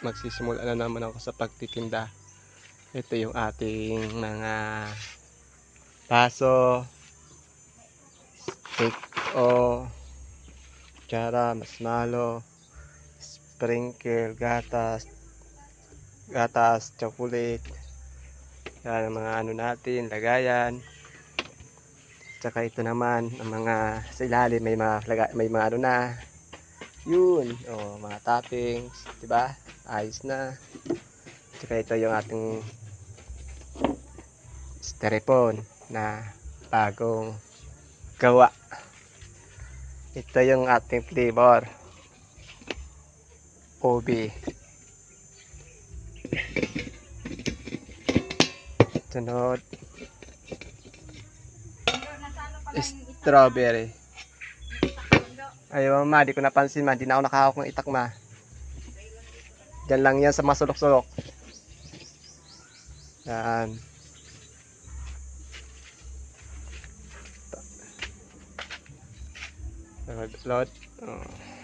magsisimula na naman ako sa pagtitinda. Ito yung ating mga baso, stick o kutsara, marshmallow, sprinkle, gatas, chocolate. Yan ang mga ano natin, lagayan. Tsaka ito naman ang mga sa ilalim may mga ano na. Yun, oh, mga toppings, 'di ba? Ayos na. Tsaka ito yung ating styrofoam na bagong gawa. Ito yung ating flavor. OB. Sunod. Strawberry. Ayaw ma, di ko napansin ma. Di na ako nakahawak ng itak ma. Diyan lang yan sa masulok-sulok. Yan. Load. Oh.